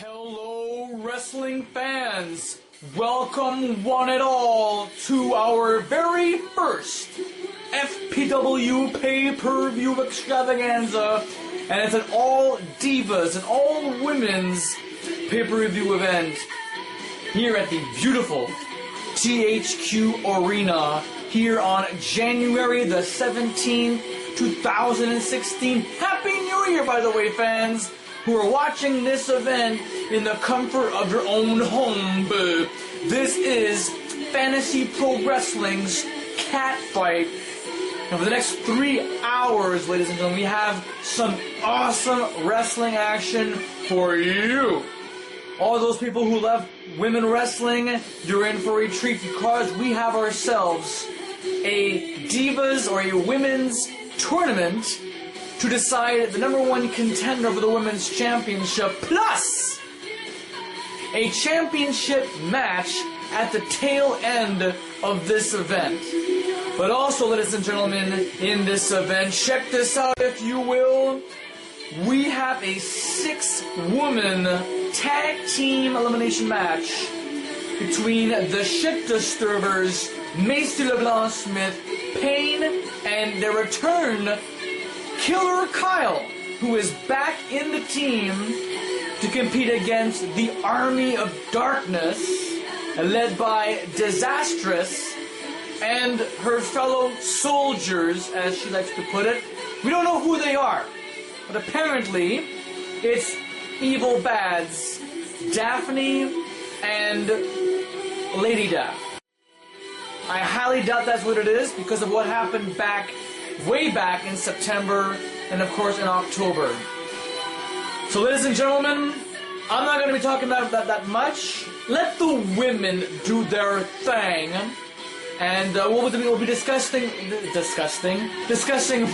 Hello, wrestling fans! Welcome, one and all, to our very first FPW pay-per-view extravaganza, and it's an all-divas, an all-women's pay-per-view event here at the beautiful THQ Arena here on January the 17th, 2016. Happy New Year, by the way, fans, who are watching this event in the comfort of your own home. This is Fantasy Pro Wrestling's Catfight. And for the next 3 hours, ladies and gentlemen, we have some awesome wrestling action for you. All those people who love women wrestling, you're in for a treat because we have ourselves a divas or a women's tournament to decide the #1 contender for the women's championship, plus a championship match at the tail end of this event. But also, ladies and gentlemen, in this event, check this out if you will, we have a 6-woman tag team elimination match between the Shit Disturbers, Macy LeBlanc Smith, Payne, and their return Killer Kyle, who is back in the team to compete against the Army of Darkness, led by Disastrous and her fellow soldiers, as she likes to put it. We don't know who they are, but apparently it's Evil Bads, Daphne and Lady Daph. I highly doubt that's what it is because of what happened way back in September and of course in October. So ladies and gentlemen, I'm not going to be talking about that much. Let the women do their thing. And we'll be discussing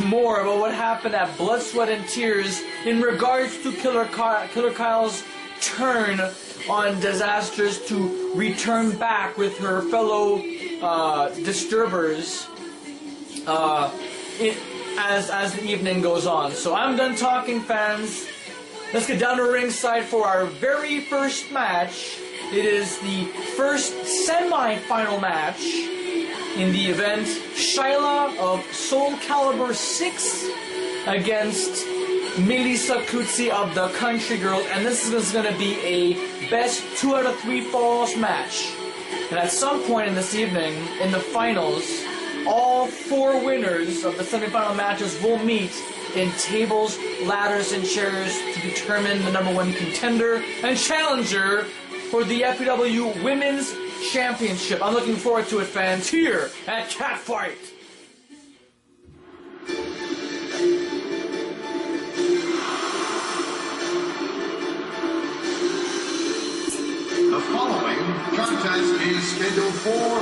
more about what happened at Blood, Sweat, and Tears in regards to Killer Kyle's turn on Disasters to return back with her fellow Disturbers as the evening goes on. So I'm done talking, fans. Let's get down to ringside for our very first match. It is the first semi-final match in the event. Shyla of Soul Calibur 6 against Melissa Kutsi of the Country Girls, and this is going to be a best 2 out of 3 falls match. And at some point in this evening, in the finals, all 4 winners of the semifinal matches will meet in tables, ladders, and chairs to determine the #1 contender and challenger for the FPW Women's Championship. I'm looking forward to it, fans, here at Catfight. The following contest is scheduled for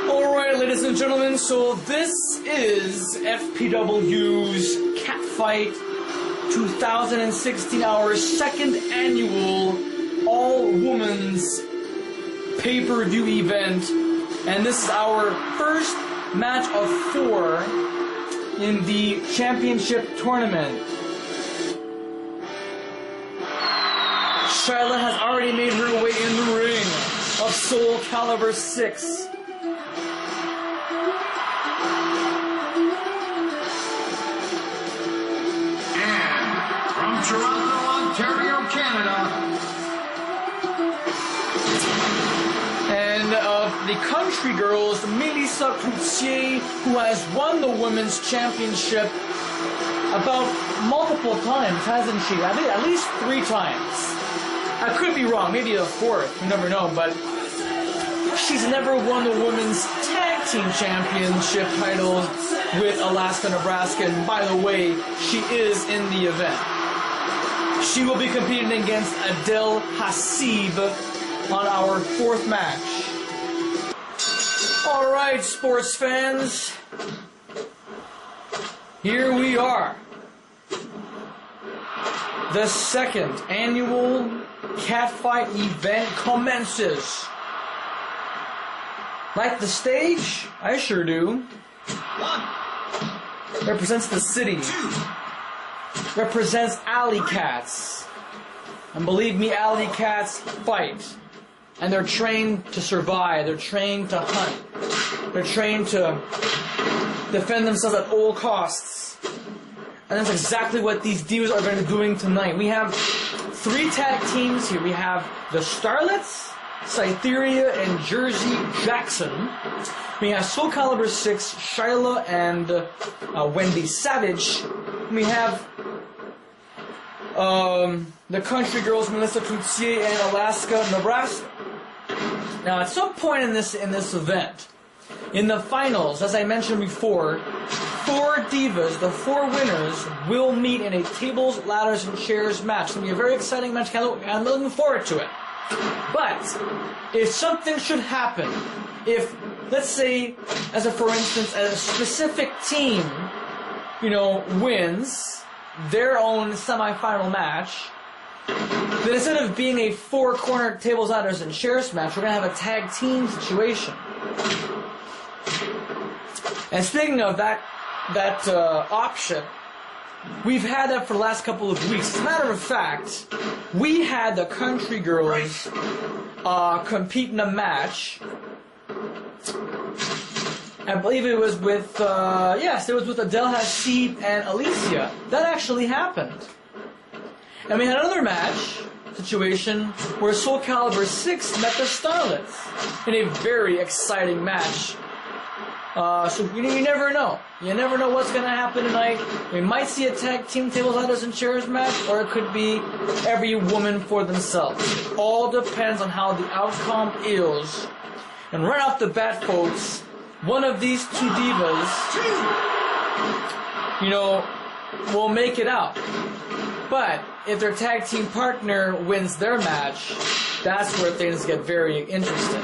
Alright, ladies and gentlemen, so this is FPW's Catfight 2016, our second annual all-women's pay-per-view event, and this is our first match of 4 in the championship tournament. Shyla has already made her way in the ring of Soul Calibur 6. and from Toronto, Ontario, Canada, And of the Country Girls, Melissa Kutsi, who has won the Women's Championship about multiple times, hasn't she? At least 3 times. I could be wrong, maybe a 4th, you never know, but she's never won the Women's Tag Team Championship titles with Alaska, Nebraska, and by the way, she is in the event. She will be competing against Adele Hasib on our 4th match. Alright, sports fans, here we are. The second annual Catfight event commences. Like the stage? I sure do. 1, represents the city, represents alley cats. And believe me, alley cats fight. And they're trained to survive. They're trained to hunt. They're trained to defend themselves at all costs. And that's exactly what these divas are going to be doing tonight. We have 3 tag teams here. We have the Starlets, Cytheria, and Jersey Jackson. We have Soul Calibur 6, Shyla, and Wendy Savage. We have the Country Girls, Melissa Cloutier, and Alaska Nebraska. Now, at some point in this event, in the finals, as I mentioned before, 4 divas, the 4 winners, will meet in a tables, ladders, and chairs match. It's going to be a very exciting match. I'm looking forward to it. But if something should happen, if, let's say, as a for instance, a specific team, wins their own semifinal match, then instead of being a 4-corner tables, ladders, and chairs match, we're going to have a tag team situation. And speaking of that option, we've had that for the last couple of weeks. As a matter of fact, we had the Country Girls compete in a match. I believe it was with, yes, it was with Adele Hassib and Alicia. That actually happened. And we had another match situation where Soul Calibur 6 met the Starlets in a very exciting match. So you never know. You never know what's going to happen tonight. We might see a tag team tables, ladders, and chairs match, or it could be every woman for themselves. It all depends on how the outcome is. And right off the bat, folks, one of these 2 divas, will make it out. But if their tag team partner wins their match, that's where things get very interesting.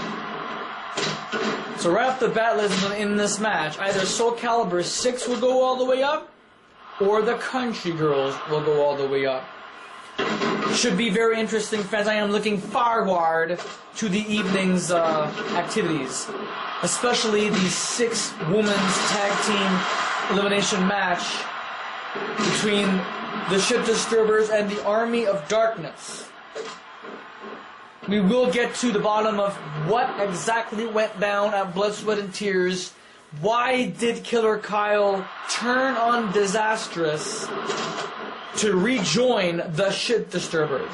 So right off the bat, ladies and gentlemen, in this match, either Soul Calibur 6 will go all the way up, or the Country Girls will go all the way up. Should be very interesting, fans. I am looking forward to the evening's activities, especially the 6 women's tag team elimination match between the Ship Disturbers and the Army of Darkness. We will get to the bottom of what exactly went down at Blood, Sweat, and Tears. Why did Killer Kyle turn on Disastrous to rejoin the Ship Disturbers?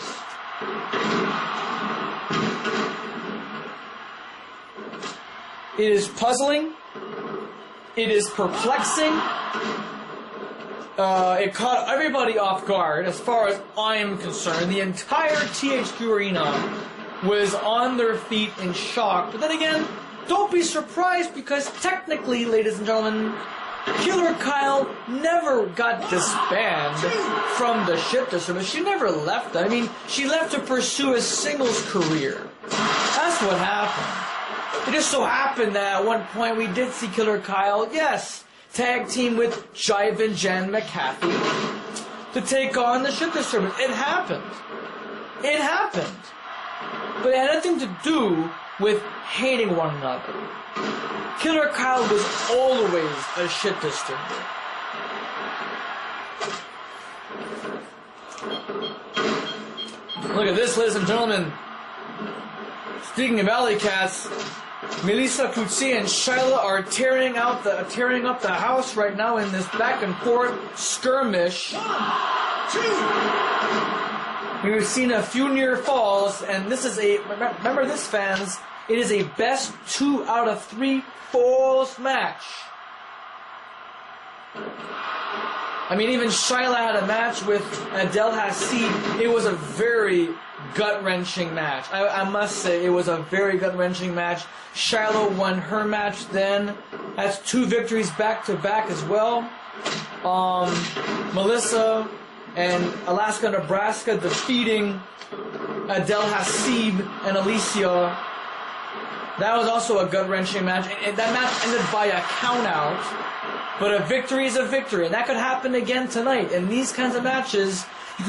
It is puzzling. It is perplexing. It caught everybody off guard as far as I'm concerned. The entire THQ arena was on their feet in shock. But then again, don't be surprised, because technically, ladies and gentlemen, Killer Kyle never got disbanded from the Ship Disturbers. She never left that. I mean, she left to pursue a singles career. That's what happened. It just so happened that at one point we did see Killer Kyle, yes, tag team with Jive and Jen McCarthy to take on the Ship Disturbers. It happened. It happened. But it had nothing to do with hating one another. Killer Kyle was always a Ship Disturber. Look at this, ladies and gentlemen. Speaking of alley cats, Melissa Cloutier and Shyla are tearing up the house right now in this back and forth skirmish. We've seen a few near falls, and this is remember this, fans, it is a best 2 out of 3 falls match. I mean, even Shyla had a match with Adele Hassib. It was a very gut-wrenching match. I must say, it was a very gut-wrenching match. Shyla won her match then. That's 2 victories back-to-back as well. Melissa and Alaska Nebraska defeating Adele Hassib and Alicia. That was also a gut-wrenching match. And that match ended by a count-out. But a victory is a victory. And that could happen again tonight. In these kinds of matches,